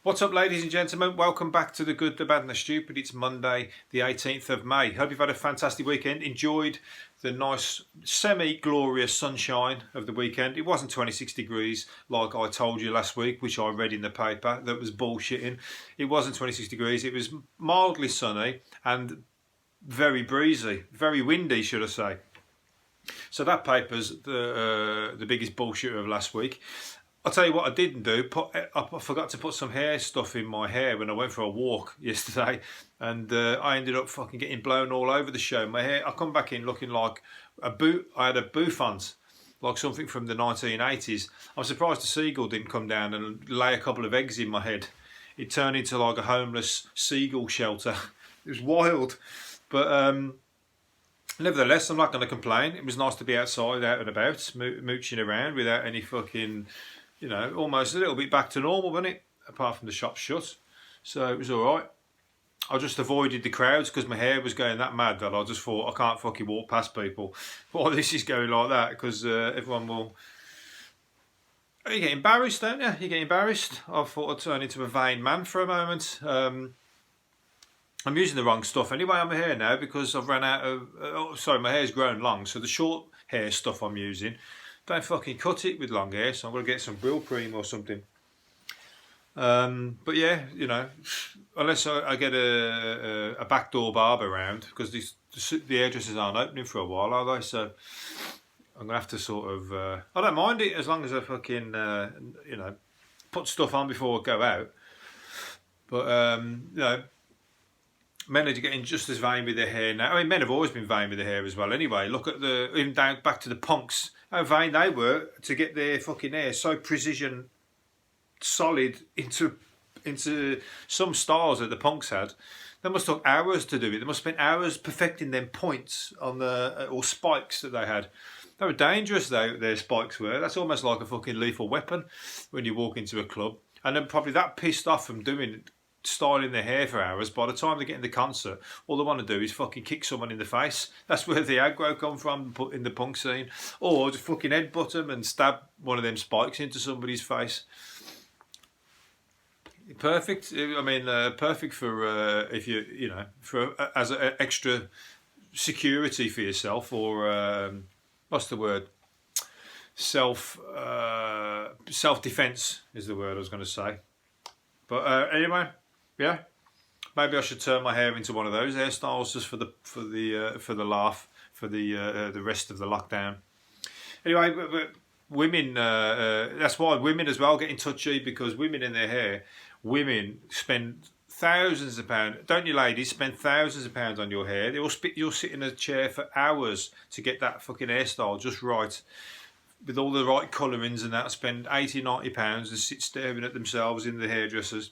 What's up, ladies and gentlemen? Welcome back to The Good, The Bad and The Stupid. It's Monday, the 18th of May. Hope you've had a fantastic weekend. Enjoyed the nice, semi-glorious sunshine of the weekend. It wasn't 26 degrees like I told you last week, which I read in the paper. That was bullshitting. It wasn't 26 degrees. It was mildly sunny and very breezy. Very windy, should I say. So that paper's the biggest bullshit of last week. I'll tell you what I didn't do. I forgot to put some hair stuff in my hair when I went for a walk yesterday, and I ended up fucking getting blown all over the show. My hair, I come back in looking like a boot. I had a bouffant, like something from the 1980s. I'm surprised the seagull didn't come down and lay a couple of eggs in my head. It turned into like a homeless seagull shelter. It was wild, but nevertheless, I'm not going to complain. It was nice to be outside, out and about, mooching around without any fucking, you know, almost a little bit back to normal, wasn't it? Apart from the shop shut. So it was alright. I just avoided the crowds because my hair was going that mad that I just thought I can't fucking walk past people while this is going like that, because everyone will... You get embarrassed, don't you? You get embarrassed. I thought I'd turn into a vain man for a moment. I'm using the wrong stuff anyway on my hair now because I've run out of... sorry, my hair's grown long, so the short hair stuff I'm using, don't fucking cut it with long hair, so I'm going to get some Brill cream or something. But yeah, you know, unless I get a backdoor barber around, because the hairdressers aren't opening for a while, are they? So I'm going to have to sort of... I don't mind it as long as I fucking, you know, put stuff on before I go out. But, you know, men are getting just as vain with their hair now. I mean, men have always been vain with their hair as well anyway. Look at even down back to the punks, how vain they were to get their fucking hair so precision solid into some styles that the punks had. They must have took hours to do it. They must have spent hours perfecting them points on the or spikes that they had. They were dangerous, though, their spikes were. That's almost like a fucking lethal weapon when you walk into a club. And then probably that pissed off from styling their hair for hours. By the time they get in the concert, all they want to do is fucking kick someone in the face. That's where the aggro come from in the punk scene. Or just fucking headbutt them and stab one of them spikes into somebody's face. Perfect. I mean, perfect for if you know, for as an extra security for yourself, or what's the word? Self defense is the word I was going to say. But anyway. Yeah, maybe I should turn my hair into one of those hairstyles just for the laugh for the rest of the lockdown. Anyway, but women, that's why women as well getting touchy, because women in their hair, women spend thousands of pounds. Don't you, ladies, spend thousands of pounds on your hair? You'll sit in a chair for hours to get that fucking hairstyle just right, with all the right colourings and that. Spend £80-90 and sit staring at themselves in the hairdressers.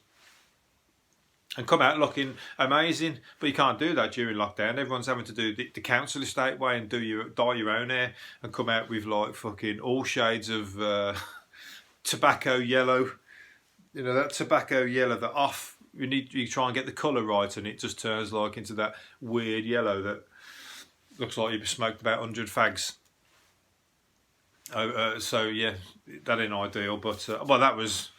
And come out looking amazing, but you can't do that during lockdown. Everyone's having to do the council estate way and dye your own hair and come out with like fucking all shades of tobacco yellow. You know, that tobacco yellow that off. You try and get the colour right, and it just turns like into that weird yellow that looks like you've smoked about 100 fags. So yeah, that ain't ideal. But well, that was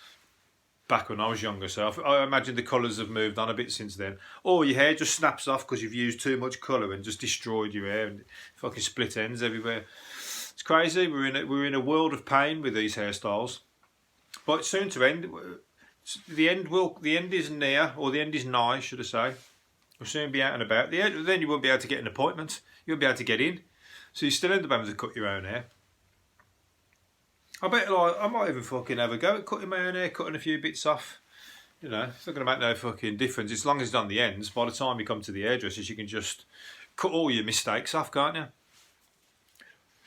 back when I was younger, so I imagine the colours have moved on a bit since then. Or your hair just snaps off because you've used too much colour and just destroyed your hair and fucking split ends everywhere. It's crazy. We're in a world of pain with these hairstyles, but it's soon to end. The end is near, or the end is nigh, should I say. We'll soon be out and about. Then you won't be able to get an appointment. You won't be able to get in, so you still end up having to cut your own hair. I bet I might even fucking have a go at cutting my own hair, cutting a few bits off. You know, it's not going to make no fucking difference. As long as it's on the ends, by the time you come to the hairdressers, you can just cut all your mistakes off, can't you?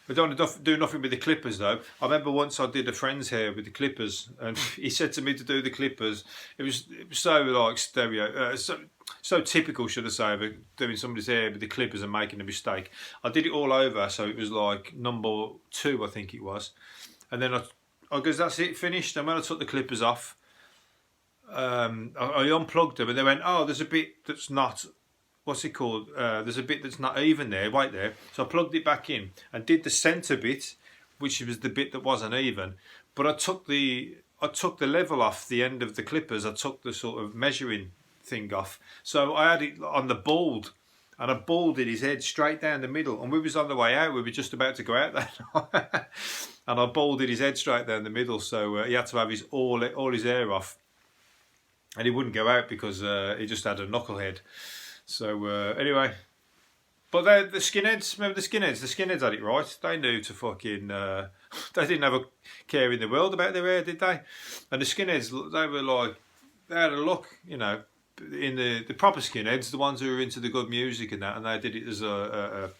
I don't want to do nothing with the clippers, though. I remember once I did a friend's hair with the clippers, and he said to me to do the clippers. It was so like so typical, should I say, of doing somebody's hair with the clippers and making a mistake. I did it all over, so it was like number 2, I think it was. And then I guess that's it, finished. And when I took the clippers off, I unplugged them, and they went, "Oh, there's a bit that's not, what's it called? There's a bit that's not even there. Wait there." So I plugged it back in and did the centre bit, which was the bit that wasn't even. But I took the I took the level off the end of the clippers. I took the sort of measuring thing off. So I had it on the bald, and I balded his head straight down the middle. And we was on the way out. We were just about to go out that night. And I balded his head straight down the middle. So he had to have all his hair off. And he wouldn't go out because he just had a knucklehead. So anyway. But the skinheads, remember the skinheads? The skinheads had it right. They knew to fucking... they didn't have a care in the world about their hair, did they? And the skinheads, they were like... They had a look, you know, in the proper skinheads, the ones who were into the good music and that, and they did it as a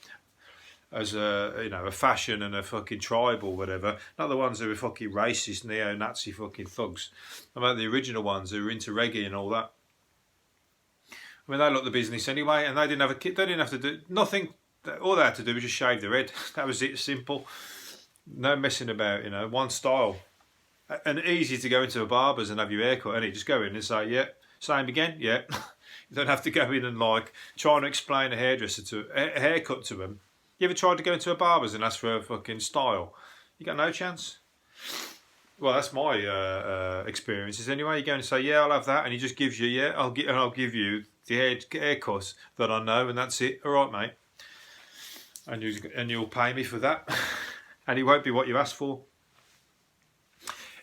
you know, a fashion and a fucking tribe or whatever. Not the ones who were fucking racist, neo-Nazi fucking thugs. I mean the original ones who were into reggae and all that. I mean, they looked the business anyway, and they didn't have a kid. They didn't have to do nothing. All they had to do was just shave their head. That was it. Simple. No messing about. You know, one style, and easy to go into a barber's and have your hair cut. And you just go in and say, "Yeah, same again." Yeah, you don't have to go in and like trying to explain a hairdresser a haircut to them. You ever tried to go into a barber's and ask for a fucking style? You got no chance. Well, that's my experiences anyway. You go and say, "Yeah, I'll have that," and he just gives you, "Yeah, I'll give you the haircut that I know, and that's it. All right, mate." And you'll pay me for that, and it won't be what you asked for.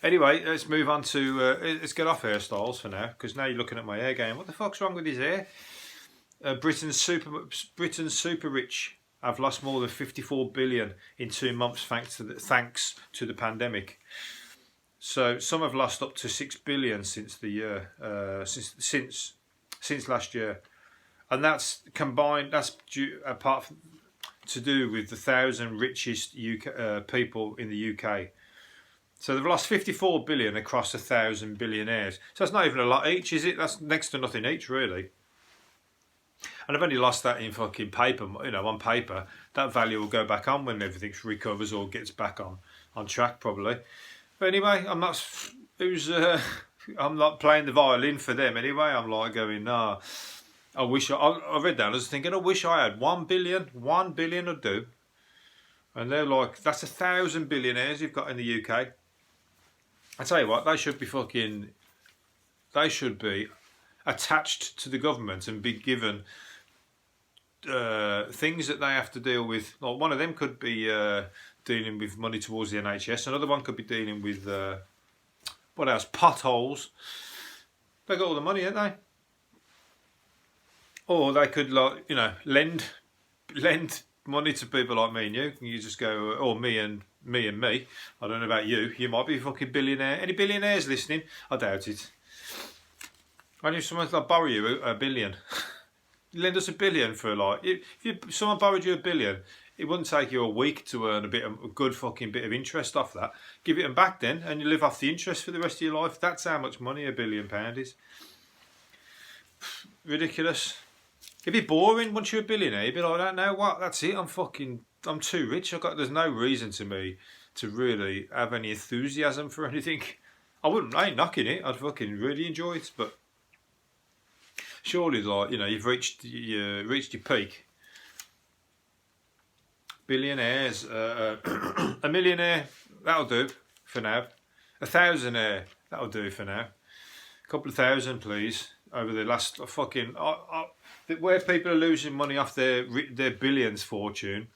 Anyway, let's move on to let's get off hairstyles for now, because now you're looking at my hair going, what the fuck's wrong with his hair? Britain's super rich have lost more than 54 billion in 2 months thanks to the pandemic. So some have lost up to 6 billion since the year since last year, and that's combined. That's to do with the 1,000 richest people in the UK. So they've lost 54 billion across 1,000 billionaires. So that's not even a lot each, is it? That's next to nothing each, really. And I've only lost that in fucking paper, you know, on paper. That value will go back on when everything recovers or gets back on track, probably. But anyway, I'm not playing the violin for them anyway. I'm like going, nah. I wish I read that. I was thinking, I wish I had 1 billion. 1 billion would do. And they're like, that's 1,000 billionaires you've got in the UK. I tell you what, they should be attached to the government and be given things that they have to deal with. Like one of them could be dealing with money towards the NHS. Another one could be dealing with what else? Potholes. They got all the money, haven't they? Or they could, like, you know, lend money to people like me and you. You just go, or me and me. I don't know about you. You might be a fucking billionaire. Any billionaires listening? I doubt it. Only if someone's like borrow you a billion. Lend us a billion for like. If someone borrowed you a billion, it wouldn't take you a week to earn a good fucking bit of interest off that. Give it them back then, and you live off the interest for the rest of your life. That's how much money £1 billion is. Ridiculous. It'd be boring once you're a billionaire. You'd be like, I don't know what, that's it. I'm too rich. There's no reason to me to really have any enthusiasm for anything. I ain't knocking it. I'd fucking really enjoy it, but surely, like, you know, you've reached your peak. Billionaires, a millionaire, that'll do for now. 1,000-aire, that'll do for now. A couple of thousand, please, over the last fucking. Where people are losing money off their billions fortune,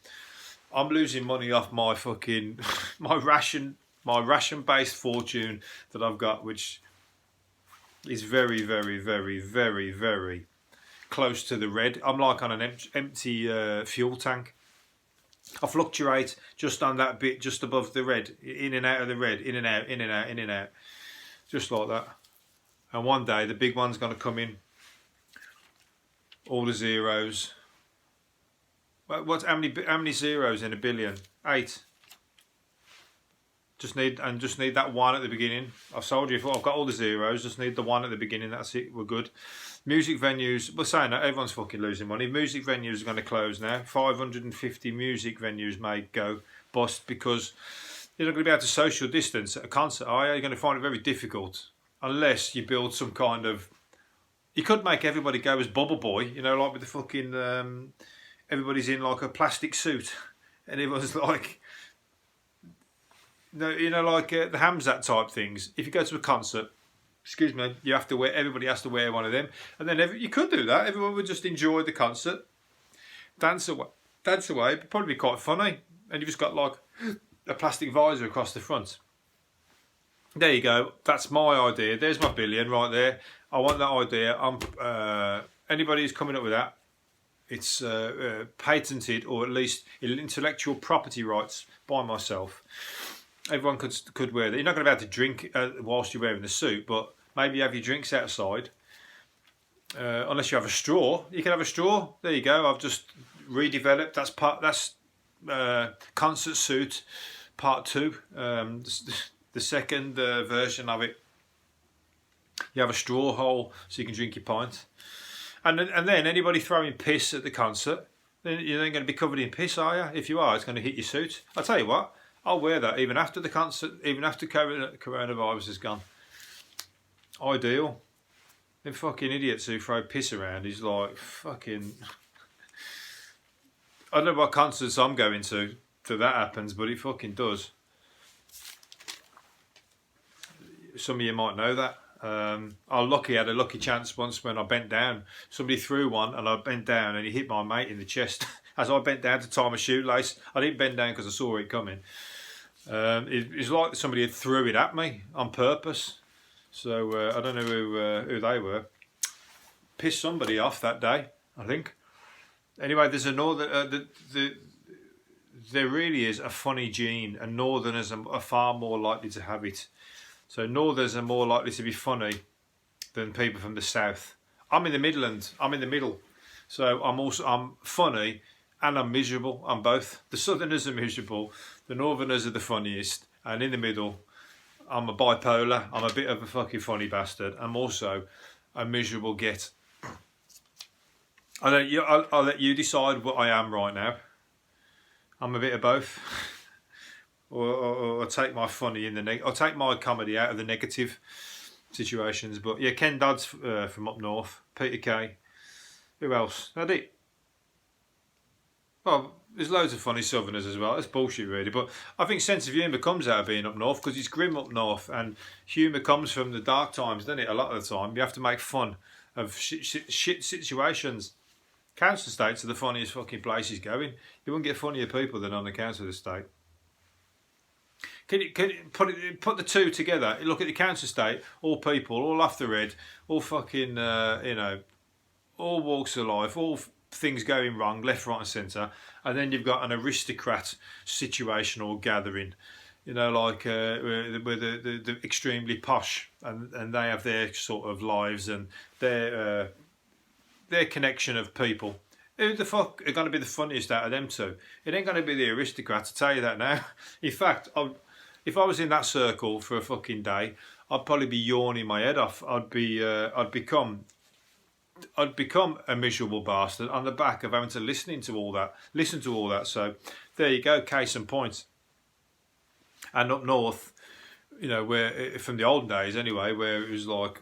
I'm losing money off my fucking my ration based fortune that I've got, which is very, very, very, very, very close to the red. I'm like on an empty fuel tank. I fluctuate just on that bit, just above the red, in and out of the red, in and out, in and out, in and out, just like that. And one day the big one's going to come in. All the zeros. How many zeros in a billion? 8. Just need that one at the beginning. I've sold you. I've got all the zeros. Just need the one at the beginning. That's it. We're good. Music venues. We're saying that everyone's fucking losing money. Music venues are going to close now. 550 music venues may go bust because you're not going to be able to social distance at a concert. You're going to find it very difficult unless you build some kind of. You could make everybody go as Bubble Boy, you know, like with the fucking, everybody's in like a plastic suit, and everyone's like, No, like the Hamzat type things. If you go to a concert, excuse me, you have to wear. Everybody has to wear one of them, and then you could do that. Everyone would just enjoy the concert, dance away. It'd probably be quite funny, and you've just got like a plastic visor across the front. There you go. That's my idea. There's my billion right there. I want that idea. Anybody who's coming up with that, it's patented, or at least intellectual property rights by myself. Everyone could wear that. You're not going to be able to drink whilst you're wearing the suit, but maybe you have your drinks outside. Unless you have a straw, you can have a straw. There you go. I've just redeveloped. That's concert suit part 2. The second version of it. You have a straw hole so you can drink your pint. And then anybody throwing piss at the concert, then you ain't going to be covered in piss, are you? If you are, it's going to hit your suit. I'll tell you what, I'll wear that even after the concert, even after coronavirus is gone. Ideal. Them fucking idiots who throw piss around is like fucking... I don't know what concerts I'm going to that happens, but it fucking does. Some of you might know that. I had a lucky chance once when I bent down. Somebody threw one and I bent down and he hit my mate in the chest. As I bent down to tie my shoelace, I didn't bend down because I saw it coming. It was like somebody had threw it at me on purpose. So I don't know who they were. Pissed somebody off that day, I think. Anyway, there's there really is a funny gene, and Northerners are far more likely to have it. So Northerners are more likely to be funny than people from the South. I'm in the Midlands. I'm in the middle. So I'm funny and I'm miserable. I'm both. The Southerners are miserable. The Northerners are the funniest. And in the middle, I'm a bipolar. I'm a bit of a fucking funny bastard. I'm also a miserable git. I'll let you decide what I am right now. I'm a bit of both. Or take my funny in the I'll take my comedy out of the negative situations. But yeah, Ken Dodd's from up north. Peter Kay. Who else? That's it. Well, there's loads of funny Southerners as well. That's bullshit, really. But I think sense of humour comes out of being up north because it's grim up north, and humour comes from the dark times, doesn't it? A lot of the time, you have to make fun of shit situations. Council estates are the funniest fucking places going. You wouldn't get funnier people than on the council estate. Can you put the two together? Look at the council estate, all people, all off the red, all fucking, all walks of life, all things going wrong, left, right and centre. And then you've got an aristocrat situational gathering, like where the extremely posh, and they have their sort of lives and their connection of people. Who the fuck are going to be the funniest out of them two? It ain't going to be the aristocrats, I tell you that now. In fact, if I was in that circle for a fucking day, I'd probably be yawning my head off. I'd become a miserable bastard on the back of having to listen to all that. So there you go, case in point. And up north, where from the olden days anyway, where it was like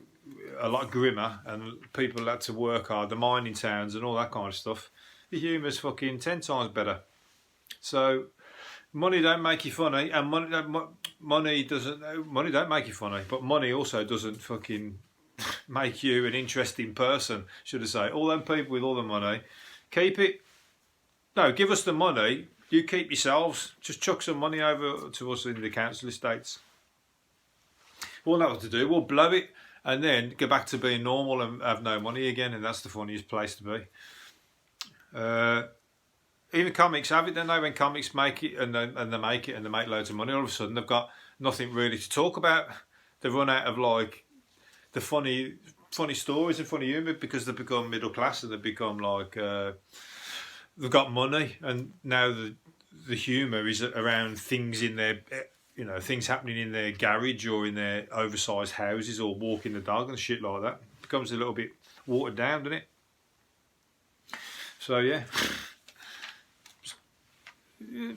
a lot grimmer and people had to work hard, the mining towns and all that kind of stuff, the humour's fucking 10 times better. So money don't make you funny, and money don't make you funny, but money also doesn't fucking make you an interesting person, should I say. All them people with all the money, keep it. No, give us the money, you keep yourselves. Just chuck some money over to us in the council estates. We'll know what to do, we'll blow it, and then go back to being normal and have no money again, and that's the funniest place to be. Even comics have it, don't they? When comics make it and they make it and they make loads of money, all of a sudden they've got nothing really to talk about. They've run out of like the funny stories and funny humour because they've become middle class and they've become like they've got money, and now the humour is around things in their things happening in their garage or in their oversized houses or walking the dog and shit like that. It becomes a little bit watered down, doesn't it? So yeah.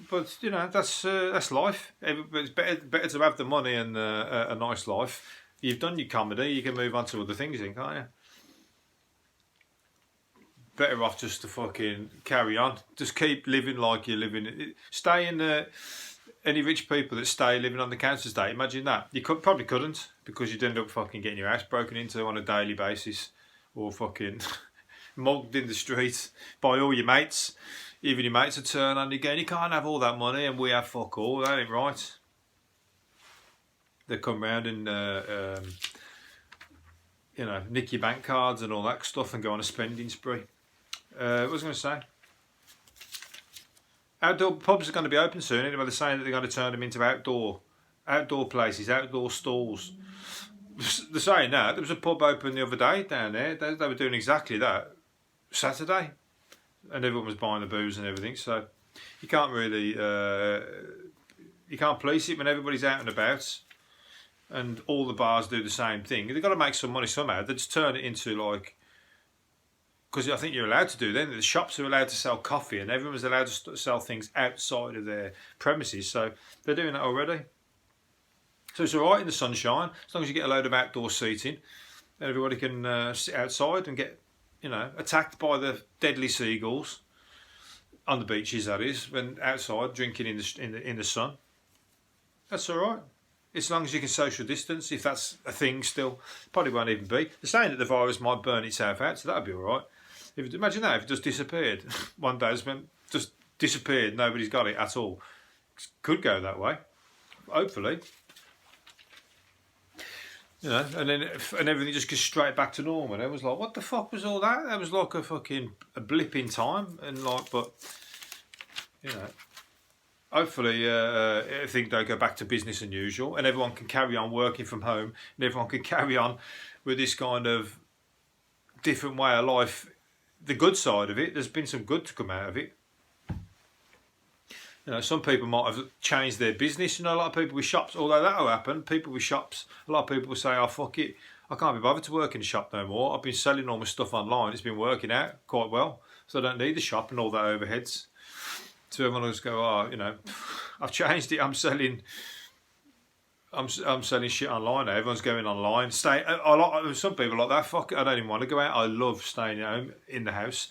But that's life. It's better to have the money and a nice life. You've done your comedy, you can move on to other things, can't you? Better off just to fucking carry on. Just keep living like you're living. Stay in the. any rich people that stay living on the council estate, imagine that. You probably couldn't, because you'd end up fucking getting your house broken into on a daily basis, or fucking mugged in the street by all your mates. Even your mates would turn on you going, you can't have all that money and we have fuck all. That ain't right. They come round and nick your bank cards and all that stuff and go on a spending spree. What was I going to say? Outdoor pubs are going to be open soon. Anyway, they're saying that they're going to turn them into outdoor places, outdoor stalls. They're saying that. There was a pub open the other day down there. They were doing exactly that Saturday, and everyone was buying the booze and everything. So you can't really you can't police it when everybody's out and about, and all the bars do the same thing. They've got to make some money somehow. They just turn it into like. Because I think you're allowed to do then. The shops are allowed to sell coffee and everyone's allowed to sell things outside of their premises. So they're doing that already. So it's all right in the sunshine, as long as you get a load of outdoor seating. And everybody can sit outside and get, attacked by the deadly seagulls on the beaches. That is, when outside drinking in the sun. That's all right. As long as you can social distance, if that's a thing still, probably won't even be. They're saying that the virus might burn itself out, so that'd be all right. Imagine that if it just disappeared. One day it's just disappeared, nobody's got it at all. Could go that way, hopefully. And everything just goes straight back to normal. And everyone's like, what the fuck was all that? That was like a blip in time. And hopefully everything don't go back to business as usual, and everyone can carry on working from home, and everyone can carry on with this kind of different way of life. The good side of it, there's been some good to come out of it. Some people might have changed their business. A lot of people with shops, although that'll happen, people with shops, a lot of people will say, oh fuck it, I can't be bothered to work in a shop no more. I've been selling all my stuff online, it's been working out quite well, so I don't need the shop and all that overheads. So everyone will just go, I've changed it. I'm selling shit online now. Everyone's going online. Some people like that. Fuck it, I don't even want to go out. I love staying at home in the house.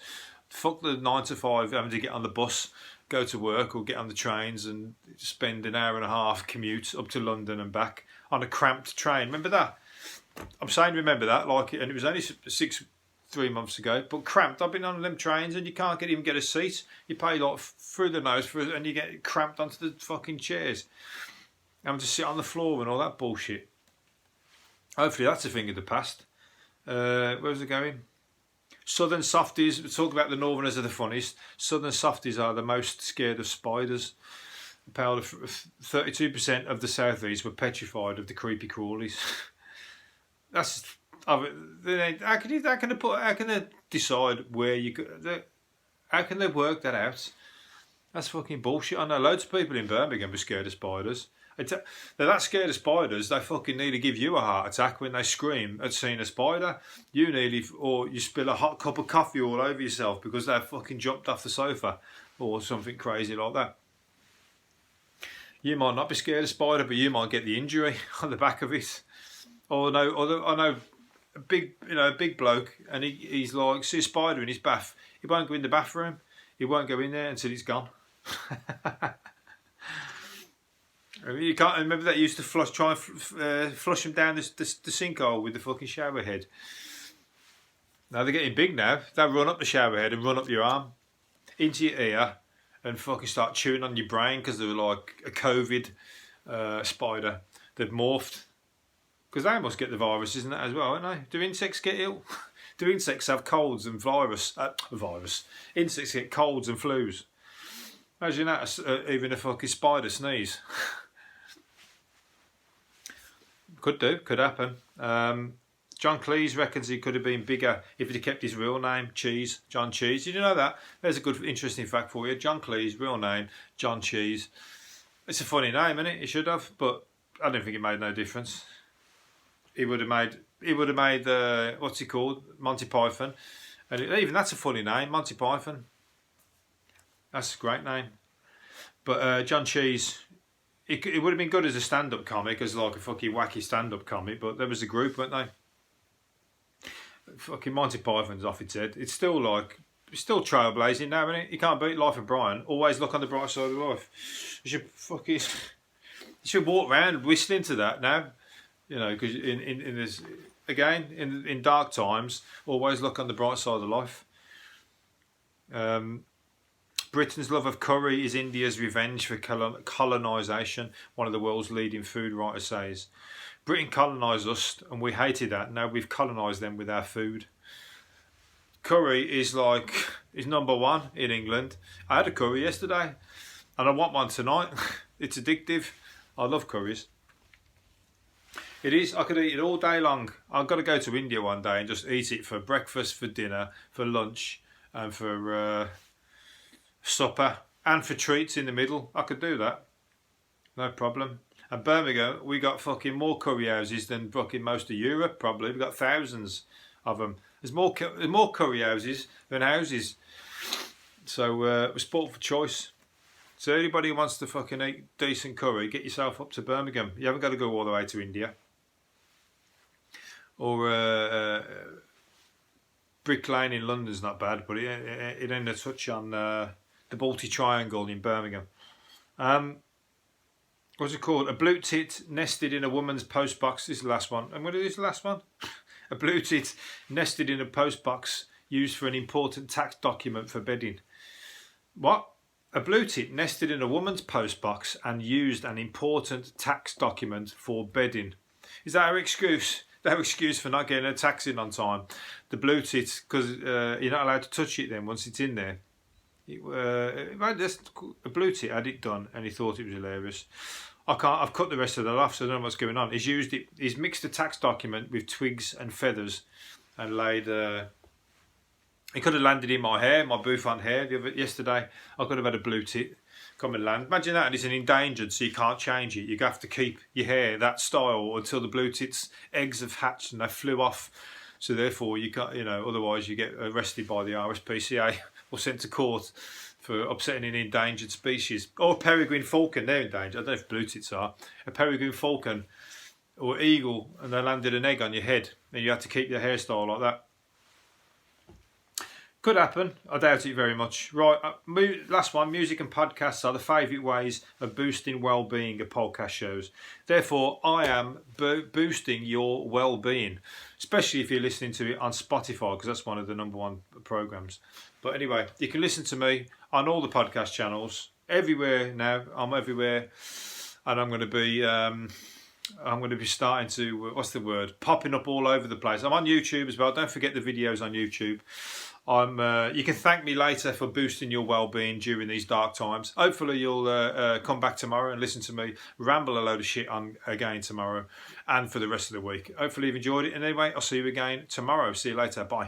Fuck the 9 to 5 having to get on the bus, go to work, or get on the trains and spend an hour and a half commute up to London and back on a cramped train. Remember that? I'm saying remember that, and it was only 3 months ago, but cramped. I've been on them trains and you can't even get a seat. You pay like through the nose and you get cramped onto the fucking chairs. I'm just sit on the floor and all that bullshit. Hopefully that's a thing of the past. Where's it going? Southern softies. We talk about the northerners are the funniest. Southern softies are the most scared of spiders. 32% of the southeast were petrified of the creepy crawlies. That's. How can they decide where you could? How can they work that out? That's fucking bullshit. I know loads of people in Birmingham are scared of spiders. They're that scared of spiders, they fucking nearly give you a heart attack when they scream at seeing a spider. Or you spill a hot cup of coffee all over yourself because they fucking jumped off the sofa or something crazy like that. You might not be scared of spider, but you might get the injury on the back of it. I know a big bloke, and he's like, see a spider in his bath. He won't go in the bathroom. He won't go in there until it's gone. You can't remember that you used to try and flush them down the sinkhole with the fucking shower head. Now they're getting big now. They run up the shower head and run up your arm into your ear and fucking start chewing on your brain because they're like a COVID spider. They've morphed. Because they must get the virus, isn't it, as well, aren't they? Do insects get ill? Do insects have colds and virus? Insects get colds and flus. Imagine that, even a fucking spider sneeze. Could happen. John Cleese reckons he could have been bigger if he'd kept his real name, Cheese, John Cheese. Did you know that? There's a good, interesting fact for you. John Cleese, real name, John Cheese. It's a funny name, isn't it? He should have, but I don't think it made no difference. He would have made what's he called? Monty Python. And even that's a funny name, Monty Python. That's a great name. But John Cheese, it would have been good as a stand-up comic, as like a fucking wacky stand-up comic, but there was a group, weren't they? Fucking Monty Python's off its head. It's still like still trailblazing now, isn't it? You can't beat Life of Brian. Always look on the bright side of life. You should walk around whistling to that now. You know, because in this again in dark times, always look on the bright side of life. Britain's love of curry is India's revenge for colonisation, one of the world's leading food writers says. Britain colonised us and we hated that. Now we've colonised them with our food. Curry is number one in England. I had a curry yesterday and I want one tonight. It's addictive. I love curries. It is. I could eat it all day long. I've got to go to India one day and just eat it for breakfast, for dinner, for lunch and for supper and for treats in the middle. I could do that, no problem. And Birmingham, we got fucking more curry houses than fucking most of Europe. Probably we've got thousands of them. There's more curry houses than houses. So we're sport for choice. So anybody who wants to fucking eat decent curry, get yourself up to Birmingham. You haven't got to go all the way to India. Or Brick Lane in London's not bad, but it ain't a touch on the Baltic Triangle in Birmingham. What's it called? A blue tit nested in a woman's post box. This is the last one. And what is the last one? A blue tit nested in a post box used for an important tax document for bedding. What? A blue tit nested in a woman's post box and used an important tax document for bedding. Is that her excuse? Their excuse for not getting a tax in on time? The blue tit, because you're not allowed to touch it then once it's in there. A blue tit had it done and he thought it was hilarious. I've cut the rest of that off, so I don't know what's going on. He's mixed a tax document with twigs and feathers and laid. It could have landed in my hair, my bouffant hair. Yesterday, I could have had a blue tit come and land. Imagine that, and it's an endangered, so you can't change it. You have to keep your hair that style until the blue tit's eggs have hatched and they flew off. So therefore, you can't, otherwise you get arrested by the RSPCA or sent to court for upsetting an endangered species. Or a peregrine falcon, they're endangered. I don't know if blue tits are. A peregrine falcon or eagle, and they landed an egg on your head, and you had to keep your hairstyle like that. Could happen. I doubt it very much. Right, last one. Music and podcasts are the favourite ways of boosting well-being of podcast shows. Therefore, I am boosting your well-being, especially if you're listening to it on Spotify, because that's one of the number one programs. But anyway, you can listen to me on all the podcast channels everywhere now. I'm everywhere, and I'm going to be starting to popping up all over the place. I'm on YouTube as well. Don't forget the videos on YouTube. You can thank me later for boosting your well-being during these dark times. Hopefully you'll come back tomorrow and listen to me ramble a load of shit on again tomorrow and for the rest of the week. Hopefully you've enjoyed it. And anyway, I'll see you again tomorrow. See you later. Bye.